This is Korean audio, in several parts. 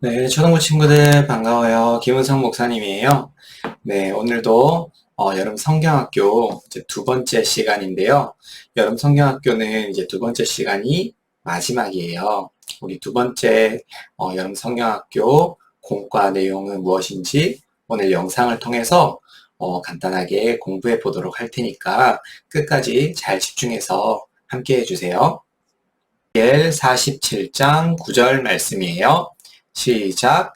네, 초등부 친구들 반가워요. 김은성 목사님이에요. 네, 오늘도 여름 성경학교 이제 두 번째 시간인데요. 여름 성경학교는 이제 두 번째 시간이 마지막이에요. 우리 두 번째 여름 성경학교 공과 내용은 무엇인지 오늘 영상을 통해서 간단하게 공부해 보도록 할 테니까 끝까지 잘 집중해서 함께 해주세요. 에스겔 47장 9절 말씀이에요. 시작.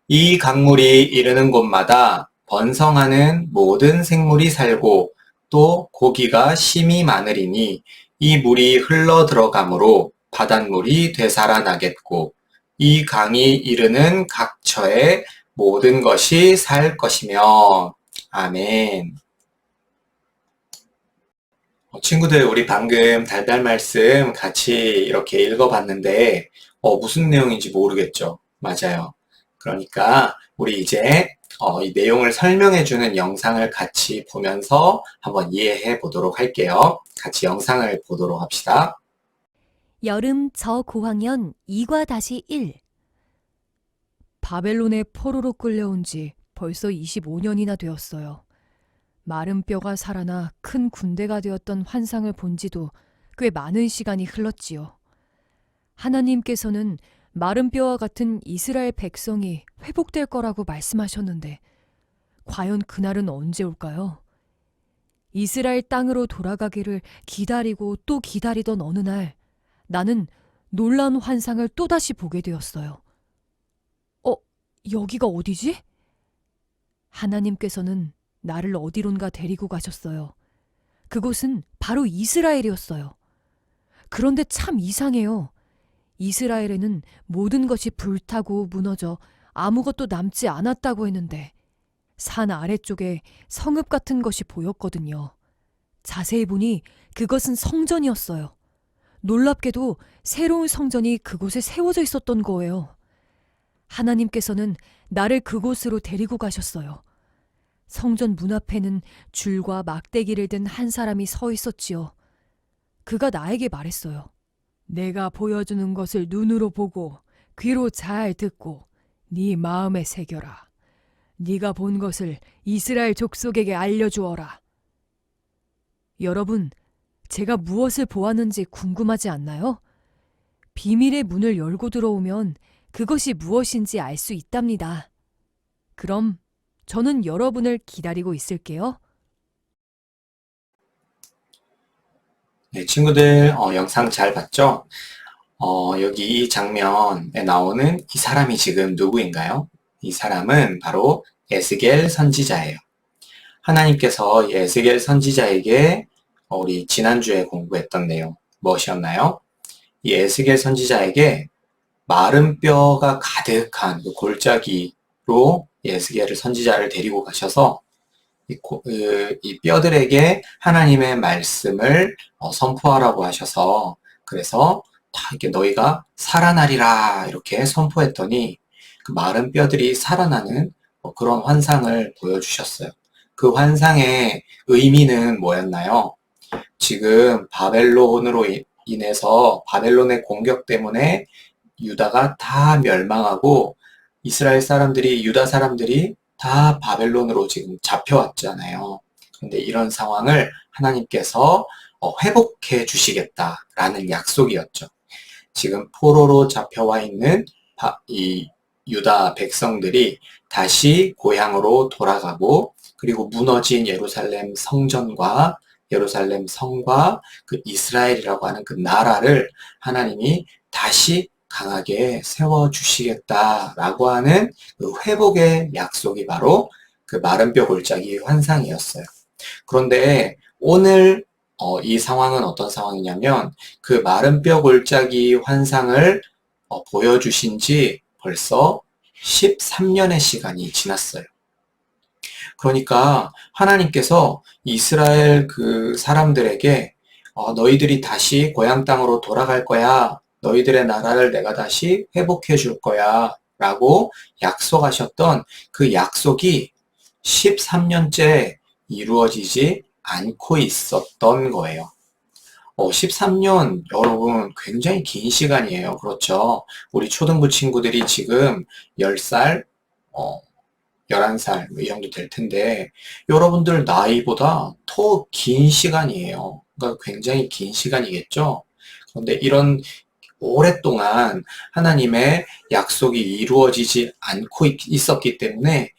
이 강물이 이르는 곳마다 번성하는 모든 생물이 살고 또 고기가 심이 많으리니 이 물이 흘러 들어가므로 바닷물이 되살아나겠고 이 강이 이르는 각처에 모든 것이 살 것이며. 아멘. 친구들, 우리 방금 달달 말씀 같이 이렇게 읽어봤는데, 무슨 내용인지 모르겠죠? 맞아요. 그러니까, 우리 이제, 이 내용을 설명해주는 영상을 같이 보면서 한번 이해해 보도록 할게요. 같이 영상을 보도록 합시다. 여름 저고학년 2과-1. 바벨론에 포로로 끌려온 지 벌써 25년이나 되었어요. 마른 뼈가 살아나 큰 군대가 되었던 환상을 본 지도 꽤 많은 시간이 흘렀지요. 하나님께서는 마른 뼈와 같은 이스라엘 백성이 회복될 거라고 말씀하셨는데 과연 그날은 언제 올까요? 이스라엘 땅으로 돌아가기를 기다리고 또 기다리던 어느 날 나는 놀라운 환상을 또다시 보게 되었어요. 여기가 어디지? 하나님께서는 나를 어디론가 데리고 가셨어요. 그곳은 바로 이스라엘이었어요. 그런데 참 이상해요. 이스라엘에는 모든 것이 불타고 무너져 아무것도 남지 않았다고 했는데 산 아래쪽에 성읍 같은 것이 보였거든요. 자세히 보니 그것은 성전이었어요. 놀랍게도 새로운 성전이 그곳에 세워져 있었던 거예요. 하나님께서는 나를 그곳으로 데리고 가셨어요. 성전 문 앞에는 줄과 막대기를 든 한 사람이 서 있었지요. 그가 나에게 말했어요. 내가 보여주는 것을 눈으로 보고 귀로 잘 듣고 네 마음에 새겨라. 네가 본 것을 이스라엘 족속에게 알려주어라. 여러분, 제가 무엇을 보았는지 궁금하지 않나요? 비밀의 문을 열고 들어오면 그것이 무엇인지 알 수 있답니다. 그럼 저는 여러분을 기다리고 있을게요. 네, 친구들, 영상 잘 봤죠? 여기 이 장면에 나오는 이 사람이 지금 누구인가요? 이 사람은 바로 에스겔 선지자예요. 하나님께서 이 에스겔 선지자에게 우리 지난주에 공부했던 내용 무엇이었나요? 이 에스겔 선지자에게 마른 뼈가 가득한 그 골짜기로 에스겔을 선지자를 데리고 가셔서 이 뼈들에게 하나님의 말씀을 선포하라고 하셔서 그래서 다 이렇게 너희가 살아나리라 이렇게 선포했더니 그 마른 뼈들이 살아나는 그런 환상을 보여주셨어요. 그 환상의 의미는 뭐였나요? 지금 바벨론으로 인해서 바벨론의 공격 때문에 유다가 다 멸망하고 이스라엘 사람들이, 유다 사람들이 다 바벨론으로 지금 잡혀왔잖아요. 근데 이런 상황을 하나님께서 회복해 주시겠다라는 약속이었죠. 지금 포로로 잡혀와 있는 이 유다 백성들이 다시 고향으로 돌아가고 그리고 무너진 예루살렘 성전과 예루살렘 성과 그 이스라엘이라고 하는 그 나라를 하나님이 다시 강하게 세워주시겠다라고 하는 그 회복의 약속이 바로 그 마른 뼈 골짜기 환상이었어요. 그런데 오늘 이 상황은 어떤 상황이냐면 그 마른 뼈 골짜기 환상을 보여주신 지 벌써 13년의 시간이 지났어요. 그러니까 하나님께서 이스라엘 그 사람들에게 너희들이 다시 고향 땅으로 돌아갈 거야. 너희들의 나라를 내가 다시 회복해 줄 거야. 라고 약속하셨던 그 약속이 13년째 이루어지지 않고 있었던 거예요. 13년, 여러분, 굉장히 긴 시간이에요. 그렇죠? 우리 초등부 친구들이 지금 10살, 11살, 이 정도 될 텐데, 여러분들 나이보다 더 긴 시간이에요. 그러니까 굉장히 긴 시간이겠죠? 그런데 이런 오랫동안 하나님의 약속이 이루어지지 않고 있었기 때문에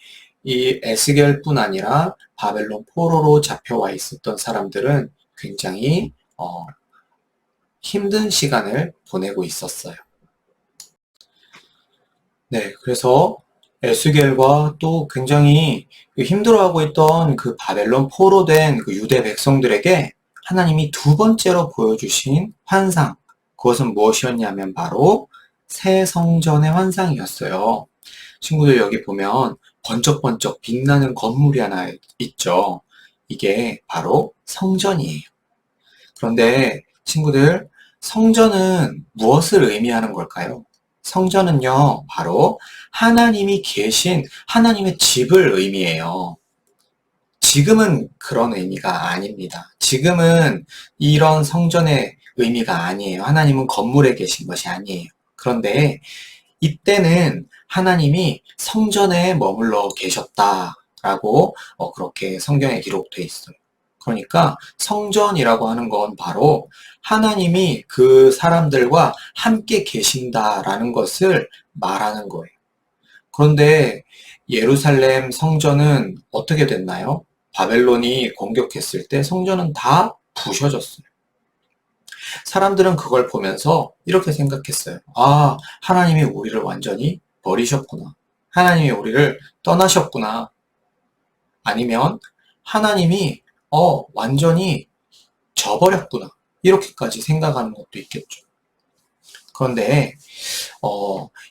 이 에스겔뿐 아니라 바벨론 포로로 잡혀와 있었던 사람들은 굉장히 힘든 시간을 보내고 있었어요. 네, 그래서 에스겔과 또 굉장히 힘들어하고 있던 그 바벨론 포로된 그 유대 백성들에게 하나님이 두 번째로 보여주신 환상, 그것은 무엇이었냐면 바로 새 성전의 환상이었어요. 친구들 여기 보면 번쩍번쩍 빛나는 건물이 하나 있죠. 이게 바로 성전이에요. 그런데 친구들, 성전은 무엇을 의미하는 걸까요? 성전은요, 바로 하나님이 계신 하나님의 집을 의미해요. 지금은 그런 의미가 아닙니다. 지금은 이런 성전의 의미가 아니에요. 하나님은 건물에 계신 것이 아니에요. 그런데 이때는 하나님이 성전에 머물러 계셨다라고 그렇게 성경에 기록되어 있어요. 그러니까 성전이라고 하는 건 바로 하나님이 그 사람들과 함께 계신다라는 것을 말하는 거예요. 그런데 예루살렘 성전은 어떻게 됐나요? 바벨론이 공격했을 때 성전은 다 부셔졌어요. 사람들은 그걸 보면서 이렇게 생각했어요. 아, 하나님이 우리를 완전히 버리셨구나. 하나님이 우리를 떠나셨구나. 아니면 하나님이 완전히 져버렸구나. 이렇게까지 생각하는 것도 있겠죠. 그런데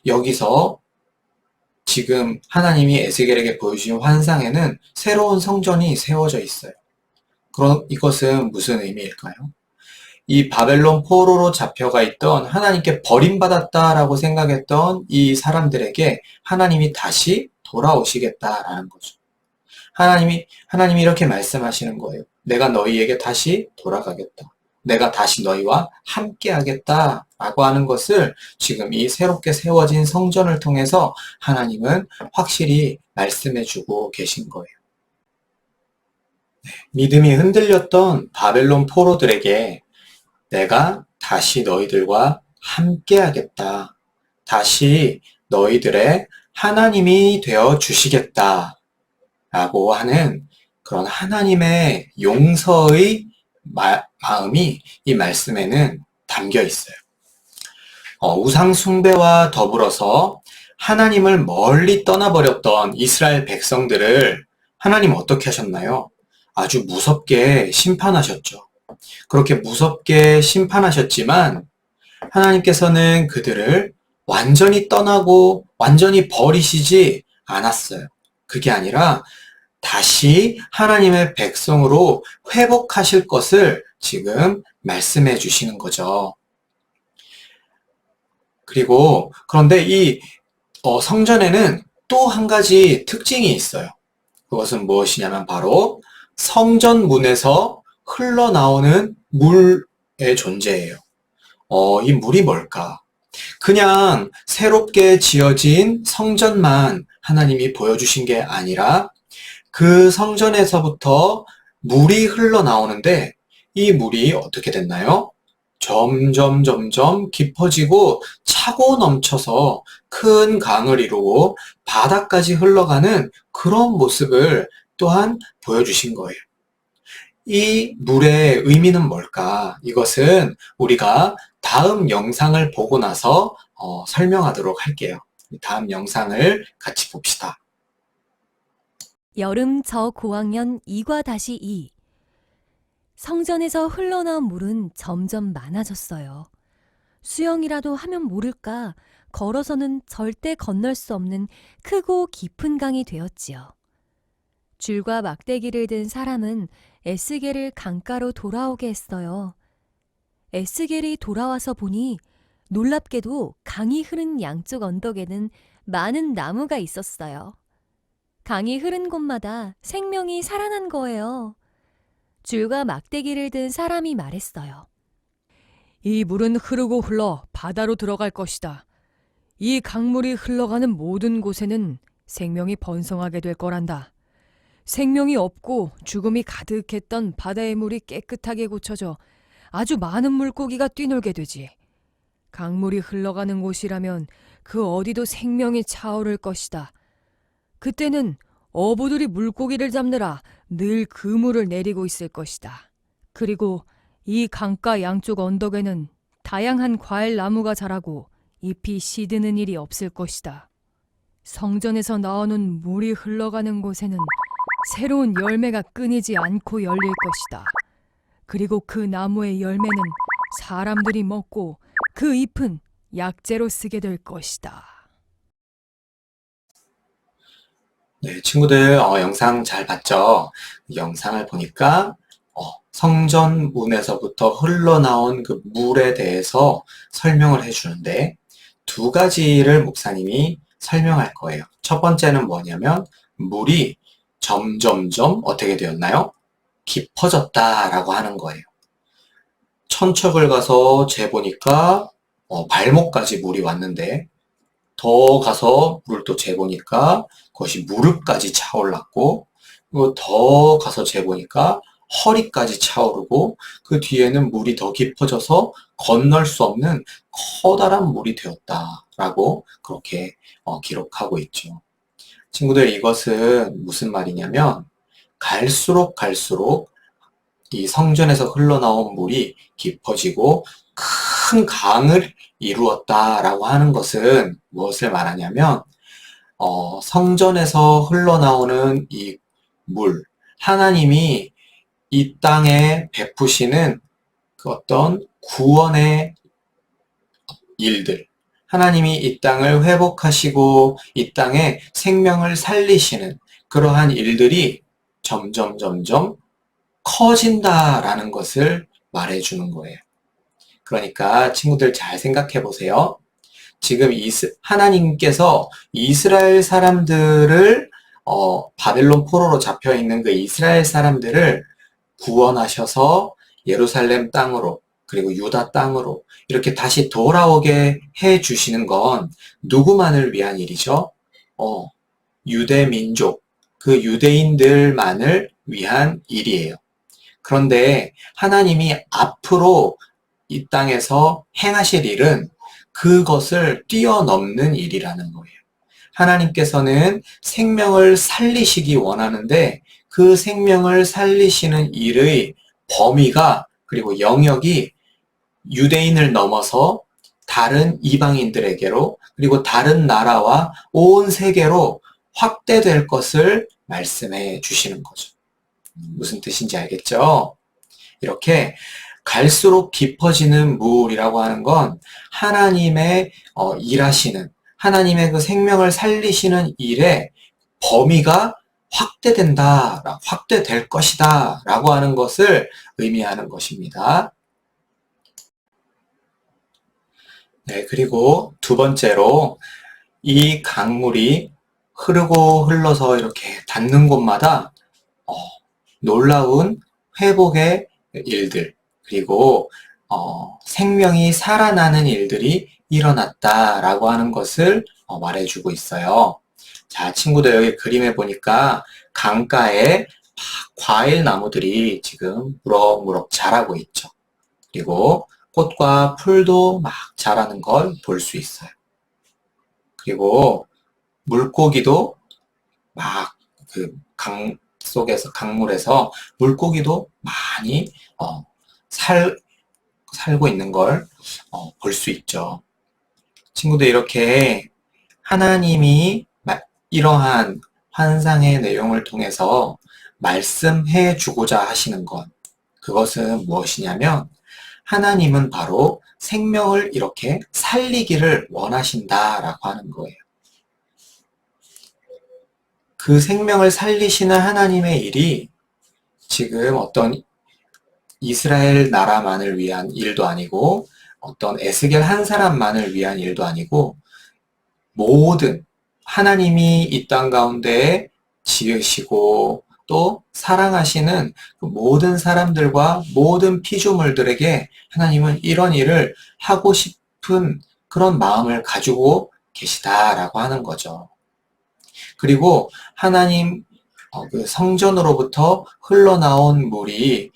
여기서 지금 하나님이 에스겔에게 보여주신 환상에는 새로운 성전이 세워져 있어요. 그럼 이것은 무슨 의미일까요? 이 바벨론 포로로 잡혀가 있던 하나님께 버림받았다라고 생각했던 이 사람들에게 하나님이 다시 돌아오시겠다라는 거죠. 하나님이 이렇게 말씀하시는 거예요. 내가 너희에게 다시 돌아가겠다. 내가 다시 너희와 함께 하겠다라고 하는 것을 지금 이 새롭게 세워진 성전을 통해서 하나님은 확실히 말씀해 주고 계신 거예요. 믿음이 흔들렸던 바벨론 포로들에게 내가 다시 너희들과 함께 하겠다. 다시 너희들의 하나님이 되어 주시겠다. 라고 하는 그런 하나님의 용서의 마음이 이 말씀에는 담겨 있어요. 우상 숭배와 더불어서 하나님을 멀리 떠나버렸던 이스라엘 백성들을 하나님 어떻게 하셨나요? 아주 무섭게 심판하셨죠. 그렇게 무섭게 심판하셨지만 하나님께서는 그들을 완전히 떠나고 완전히 버리시지 않았어요. 그게 아니라 다시 하나님의 백성으로 회복하실 것을 지금 말씀해 주시는 거죠. 그리고 그런데 이 성전에는 또 한 가지 특징이 있어요. 그것은 무엇이냐면 바로 성전 문에서 흘러나오는 물의 존재예요. 이 물이 뭘까? 그냥 새롭게 지어진 성전만 하나님이 보여주신 게 아니라 그 성전에서부터 물이 흘러나오는데 이 물이 어떻게 됐나요? 점점 깊어지고 차고 넘쳐서 큰 강을 이루고 바다까지 흘러가는 그런 모습을 또한 보여주신 거예요. 이 물의 의미는 뭘까? 이것은 우리가 다음 영상을 보고 나서 설명하도록 할게요. 다음 영상을 같이 봅시다. 여름 저 고학년 2과-2 성전에서 흘러나온 물은 점점 많아졌어요. 수영이라도 하면 모를까 걸어서는 절대 건널 수 없는 크고 깊은 강이 되었지요. 줄과 막대기를 든 사람은 에스겔을 강가로 돌아오게 했어요. 에스겔이 돌아와서 보니 놀랍게도 강이 흐른 양쪽 언덕에는 많은 나무가 있었어요. 강이 흐른 곳마다 생명이 살아난 거예요. 줄과 막대기를 든 사람이 말했어요. 이 물은 흐르고 흘러 바다로 들어갈 것이다. 이 강물이 흘러가는 모든 곳에는 생명이 번성하게 될 거란다. 생명이 없고 죽음이 가득했던 바다의 물이 깨끗하게 고쳐져 아주 많은 물고기가 뛰놀게 되지. 강물이 흘러가는 곳이라면 그 어디도 생명이 차오를 것이다. 그때는 어부들이 물고기를 잡느라 늘 그물을 내리고 있을 것이다. 그리고 이 강가 양쪽 언덕에는 다양한 과일 나무가 자라고 잎이 시드는 일이 없을 것이다. 성전에서 나오는 물이 흘러가는 곳에는 새로운 열매가 끊이지 않고 열릴 것이다. 그리고 그 나무의 열매는 사람들이 먹고 그 잎은 약재로 쓰게 될 것이다. 네, 친구들, 영상 잘 봤죠? 영상을 보니까, 성전 문에서부터 흘러나온 그 물에 대해서 설명을 해주는데, 두 가지를 목사님이 설명할 거예요. 첫 번째는 뭐냐면, 물이 점점점 어떻게 되었나요? 깊어졌다라고 하는 거예요. 천척을 가서 재보니까, 발목까지 물이 왔는데, 더 가서 물을 또 재보니까 그것이 무릎까지 차올랐고, 그리고 더 가서 재보니까 허리까지 차오르고, 그 뒤에는 물이 더 깊어져서 건널 수 없는 커다란 물이 되었다라고 그렇게 기록하고 있죠. 친구들, 이것은 무슨 말이냐면 갈수록 이 성전에서 흘러나온 물이 깊어지고 큰 강을 이루었다라고 하는 것은 무엇을 말하냐면 성전에서 흘러나오는 이 물, 하나님이 이 땅에 베푸시는 그 어떤 구원의 일들, 하나님이 이 땅을 회복하시고 이 땅에 생명을 살리시는 그러한 일들이 점점 커진다라는 것을 말해주는 거예요. 그러니까 친구들 잘 생각해 보세요. 지금 하나님께서 이스라엘 사람들을 바벨론 포로로 잡혀 있는 그 이스라엘 사람들을 구원하셔서 예루살렘 땅으로 그리고 유다 땅으로 이렇게 다시 돌아오게 해 주시는 건 누구만을 위한 일이죠? 유대 민족, 그 유대인들만을 위한 일이에요. 그런데 하나님이 앞으로 이 땅에서 행하실 일은 그것을 뛰어넘는 일이라는 거예요. 하나님께서는 생명을 살리시기 원하는데 그 생명을 살리시는 일의 범위가 그리고 영역이 유대인을 넘어서 다른 이방인들에게로 그리고 다른 나라와 온 세계로 확대될 것을 말씀해 주시는 거죠. 무슨 뜻인지 알겠죠? 이렇게 갈수록 깊어지는 물이라고 하는 건 하나님의 일하시는, 하나님의 그 생명을 살리시는 일의 범위가 확대될 것이다 라고 하는 것을 의미하는 것입니다. 네, 그리고 두 번째로 이 강물이 흐르고 흘러서 이렇게 닿는 곳마다 놀라운 회복의 일들, 그리고 생명이 살아나는 일들이 일어났다라고 하는 것을 말해주고 있어요. 자, 친구들 여기 그림에 보니까 강가에 과일 나무들이 지금 무럭무럭 자라고 있죠. 그리고 꽃과 풀도 막 자라는 걸 볼 수 있어요. 그리고 물고기도 막 그 강물에서 물고기도 많이 살고 있는 걸 볼 수 있죠. 친구들 이렇게 하나님이 이러한 환상의 내용을 통해서 말씀해 주고자 하시는 것, 그것은 무엇이냐면 하나님은 바로 생명을 이렇게 살리기를 원하신다라고 하는 거예요. 그 생명을 살리시는 하나님의 일이 지금 어떤 이스라엘 나라만을 위한 일도 아니고 어떤 에스겔 한 사람만을 위한 일도 아니고 모든 하나님이 이 땅 가운데 지으시고 또 사랑하시는 그 모든 사람들과 모든 피조물들에게 하나님은 이런 일을 하고 싶은 그런 마음을 가지고 계시다라고 하는 거죠. 그리고 하나님 그 성전으로부터 흘러나온 물이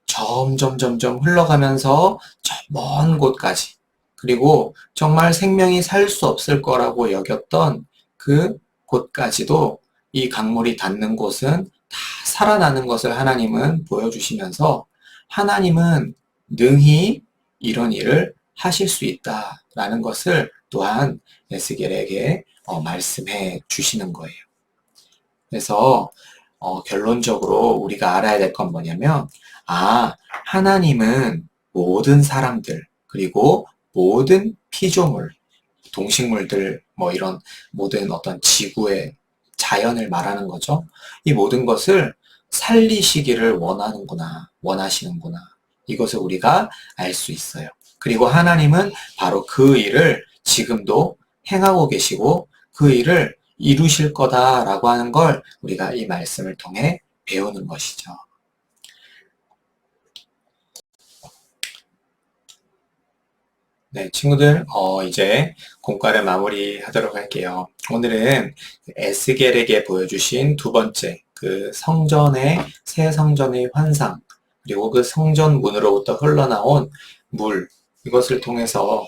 점점 흘러가면서 저 먼 곳까지, 그리고 정말 생명이 살 수 없을 거라고 여겼던 그 곳까지도 이 강물이 닿는 곳은 다 살아나는 것을 하나님은 보여주시면서 하나님은 능히 이런 일을 하실 수 있다라는 것을 또한 에스겔에게 말씀해 주시는 거예요. 그래서 결론적으로 우리가 알아야 될 건 뭐냐면, 하나님은 모든 사람들, 그리고 모든 피조물, 동식물들, 뭐 이런 모든 어떤 지구의 자연을 말하는 거죠. 이 모든 것을 살리시기를 원하시는구나. 이것을 우리가 알 수 있어요. 그리고 하나님은 바로 그 일을 지금도 행하고 계시고 그 일을 이루실 거다라고 하는 걸 우리가 이 말씀을 통해 배우는 것이죠. 네, 친구들, 이제 공과를 마무리하도록 할게요. 오늘은 에스겔에게 보여주신 두 번째, 그 새 성전의 환상, 그리고 그 성전 문으로부터 흘러나온 물, 이것을 통해서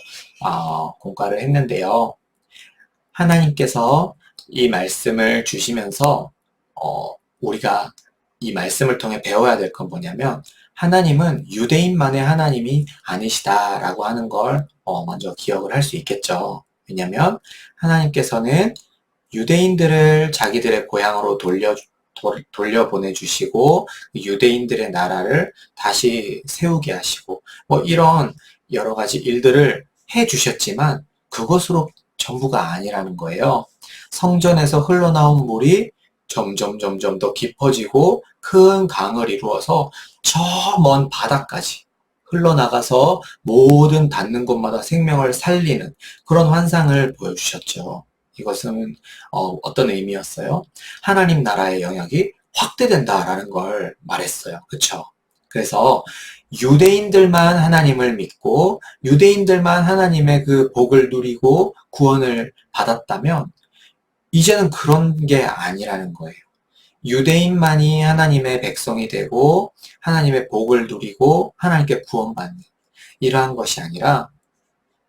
공과를 했는데요. 하나님께서 이 말씀을 주시면서 우리가 이 말씀을 통해 배워야 될 건 뭐냐면, 하나님은 유대인만의 하나님이 아니시다라고 하는 걸 먼저 기억을 할 수 있겠죠. 왜냐하면 하나님께서는 유대인들을 자기들의 고향으로 돌려보내주시고 유대인들의 나라를 다시 세우게 하시고 뭐 이런 여러 가지 일들을 해주셨지만 그것으로 전부가 아니라는 거예요. 성전에서 흘러나온 물이 점점 더 깊어지고 큰 강을 이루어서 저 먼 바다까지 흘러나가서 모든 닿는 곳마다 생명을 살리는 그런 환상을 보여주셨죠. 이것은 어떤 의미였어요? 하나님 나라의 영역이 확대된다라는 걸 말했어요. 그쵸? 그래서 유대인들만 하나님을 믿고 유대인들만 하나님의 그 복을 누리고 구원을 받았다면 이제는 그런 게 아니라는 거예요. 유대인만이 하나님의 백성이 되고 하나님의 복을 누리고 하나님께 구원받는 이러한 것이 아니라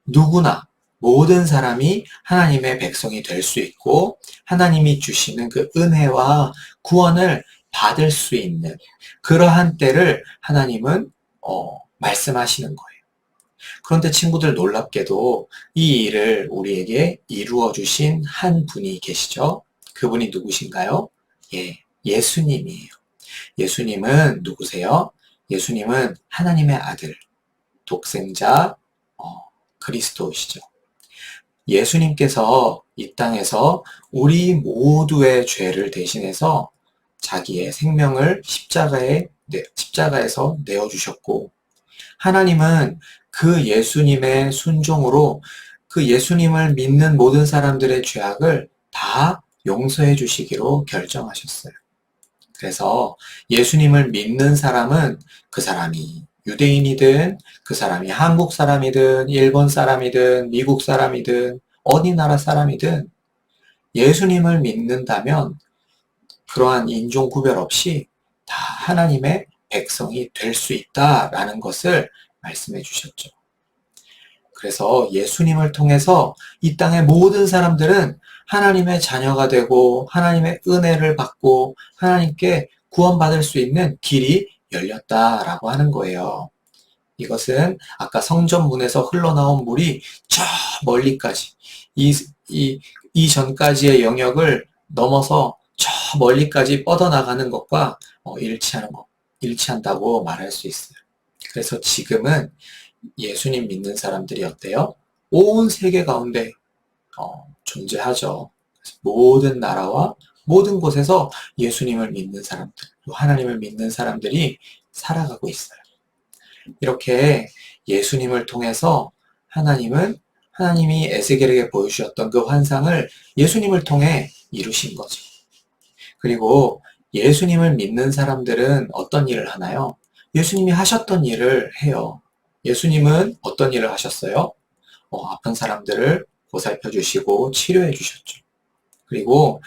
누구나 모든 사람이 하나님의 백성이 될 수 있고 하나님이 주시는 그 은혜와 구원을 받을 수 있는 그러한 때를 하나님은 말씀하시는 거예요. 그런데 친구들 놀랍게도 이 일을 우리에게 이루어 주신 한 분이 계시죠. 그분이 누구신가요? 예수님이에요. 예수님은 누구세요? 예수님은 하나님의 아들, 독생자, 그리스도시죠. 예수님께서 이 땅에서 우리 모두의 죄를 대신해서 자기의 생명을 십자가에서 내어주셨고, 하나님은 그 예수님의 순종으로 그 예수님을 믿는 모든 사람들의 죄악을 다 용서해 주시기로 결정하셨어요. 그래서 예수님을 믿는 사람은 그 사람이 유대인이든 그 사람이 한국 사람이든 일본 사람이든 미국 사람이든 어디 나라 사람이든 예수님을 믿는다면 그러한 인종 구별 없이 다 하나님의 백성이 될 수 있다라는 것을 말씀해 주셨죠. 그래서 예수님을 통해서 이 땅의 모든 사람들은 하나님의 자녀가 되고 하나님의 은혜를 받고 하나님께 구원받을 수 있는 길이 열렸다라고 하는 거예요. 이것은 아까 성전문에서 흘러나온 물이 저 멀리까지 이전까지의 영역을 넘어서 저 멀리까지 뻗어나가는 것과 일치한다고 말할 수 있어요. 그래서 지금은 예수님 믿는 사람들이 어때요? 온 세계 가운데 존재하죠. 모든 나라와 모든 곳에서 예수님을 믿는 사람들, 하나님을 믿는 사람들이 살아가고 있어요. 이렇게 예수님을 통해서 하나님이 에스겔에게 보여주셨던 그 환상을 예수님을 통해 이루신 거죠. 그리고 예수님을 믿는 사람들은 어떤 일을 하나요? 예수님이 하셨던 일을 해요. 예수님은 어떤 일을 하셨어요? 아픈 사람들을 보살펴 주시고 치료해 주셨죠. 그리고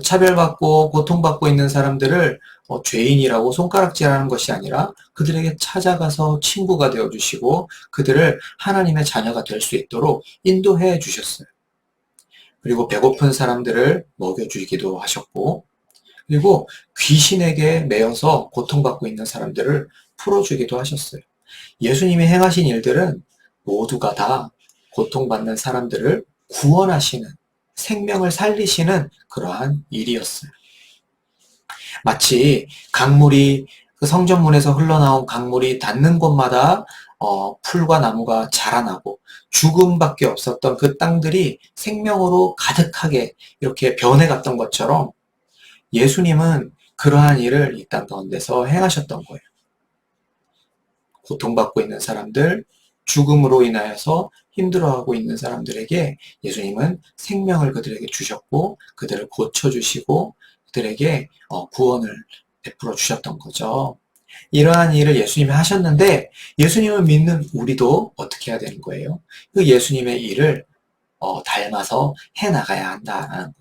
차별받고 고통받고 있는 사람들을 죄인이라고 손가락질하는 것이 아니라 그들에게 찾아가서 친구가 되어 주시고 그들을 하나님의 자녀가 될 수 있도록 인도해 주셨어요. 그리고 배고픈 사람들을 먹여주기도 하셨고, 그리고 귀신에게 매여서 고통받고 있는 사람들을 풀어주기도 하셨어요. 예수님이 행하신 일들은 모두가 다 고통받는 사람들을 구원하시는, 생명을 살리시는 그러한 일이었어요. 마치 강물이, 그 성전문에서 흘러나온 강물이 닿는 곳마다 풀과 나무가 자라나고 죽음밖에 없었던 그 땅들이 생명으로 가득하게 이렇게 변해갔던 것처럼 예수님은 그러한 일을 이 땅 가운데서 행하셨던 거예요. 고통받고 있는 사람들, 죽음으로 인하여서 힘들어하고 있는 사람들에게 예수님은 생명을 그들에게 주셨고 그들을 고쳐주시고 그들에게 구원을 베풀어 주셨던 거죠. 이러한 일을 예수님이 하셨는데 예수님을 믿는 우리도 어떻게 해야 되는 거예요? 그 예수님의 일을 닮아서 해나가야 한다는 거예요.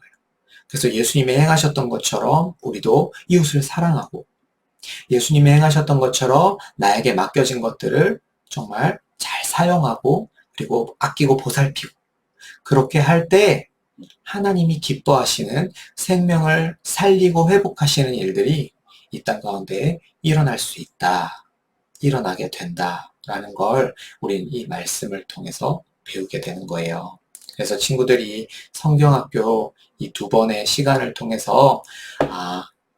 그래서 예수님이 행하셨던 것처럼 우리도 이웃을 사랑하고 예수님이 행하셨던 것처럼 나에게 맡겨진 것들을 정말 잘 사용하고 그리고 아끼고 보살피고 그렇게 할 때 하나님이 기뻐하시는 생명을 살리고 회복하시는 일들이 이 땅 가운데 일어날 수 있다. 일어나게 된다라는 걸 우린 이 말씀을 통해서 배우게 되는 거예요. 그래서 친구들이 성경학교 이 2번의 시간을 통해서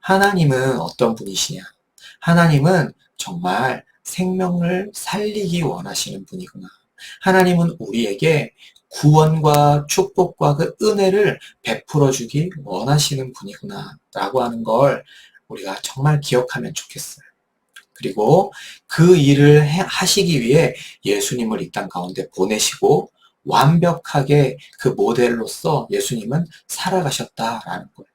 하나님은 어떤 분이시냐? 하나님은 정말 생명을 살리기 원하시는 분이구나. 하나님은 우리에게 구원과 축복과 그 은혜를 베풀어 주기 원하시는 분이구나 라고 하는 걸 우리가 정말 기억하면 좋겠어요. 그리고 그 일을 하시기 위해 예수님을 이 땅 가운데 보내시고 완벽하게 그 모델로서 예수님은 살아가셨다라는 거예요.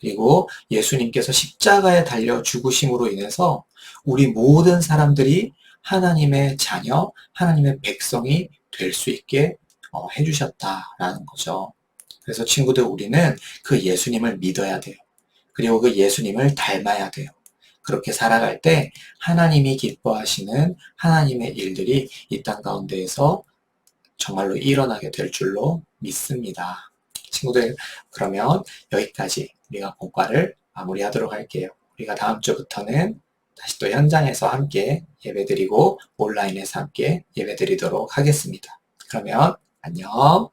그리고 예수님께서 십자가에 달려 죽으심으로 인해서 우리 모든 사람들이 하나님의 자녀, 하나님의 백성이 될 수 있게 해주셨다라는 거죠. 그래서 친구들 우리는 그 예수님을 믿어야 돼요. 그리고 그 예수님을 닮아야 돼요. 그렇게 살아갈 때 하나님이 기뻐하시는 하나님의 일들이 이 땅 가운데에서 정말로 일어나게 될 줄로 믿습니다. 친구들, 그러면 여기까지 우리가 공과를 마무리하도록 할게요. 우리가 다음 주부터는 다시 또 현장에서 함께 예배드리고 온라인에서 함께 예배드리도록 하겠습니다. 그러면 안녕.